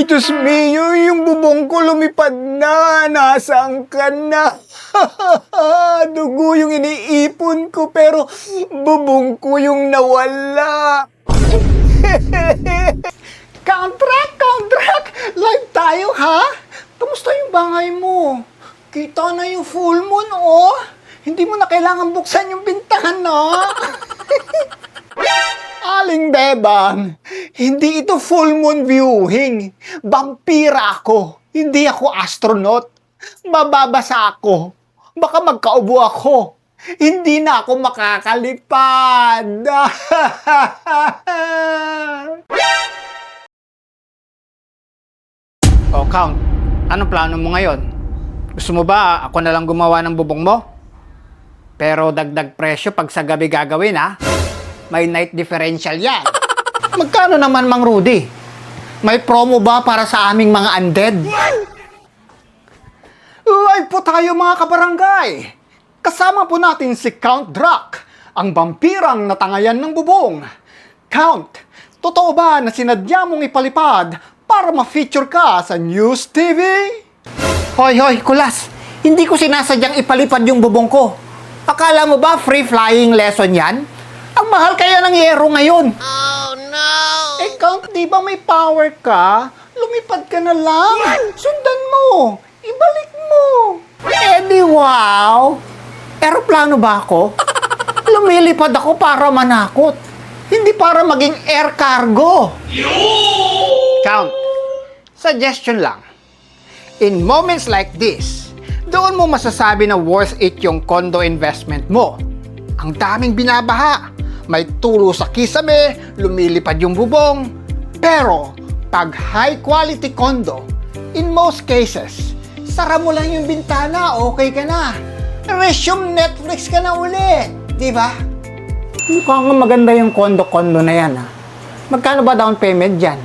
Ay, Diyos mio, yung bubong ko lumipad na. Nasaan ka na? Dugo yung iniipon ko, pero bubong ko yung nawala. Contract! Live tayo, ha? Kamusta yung bangay mo? Kita na yung full moon, oh. Hindi mo na kailangan buksan yung bintahan, no? Aling Bebang, hindi ito full moon viewing. Vampira ako, hindi ako astronaut. Mababasa ako. Baka magkaubo ako. Hindi na ako makakalipad. Oh, Count, anong plano mo ngayon? Gusto mo ba ako na lang gumawa ng bubong mo? Pero dagdag presyo pag sa gabi gagawin, ha? May night differential yan. Magkano naman, Mang Rudy? May promo ba para sa aming mga undead? Live po tayo, mga kabarangay! Kasama po natin si Count Drac, ang vampirang natangayan ng bubong. Count, totoo ba na sinadya mong ipalipad para ma-feature ka sa News TV? Hoy, kulas! Hindi ko sinasadyang ipalipad yung bubong ko. Akala mo ba free flying lesson yan? Ang mahal kaya ng yero ngayon. Oh, no! Count, di ba may power ka? Lumipad ka na lang. Sundan mo. Ibalik mo. Di wow. Aeroplano ba ako? Lumilipad ako para manakot. Hindi para maging air cargo. Count, suggestion lang. In moments like this, doon mo masasabi na worth it yung condo investment mo. Ang daming binabaha. May tulo sa kisame, lumilipad yung bubong. Pero, pag high quality condo, in most cases, sara mo lang yung bintana, okay ka na. Resume Netflix ka na uli, di ba? Mukhang maganda yung condo na yan, ha? Magkano ba down payment dyan?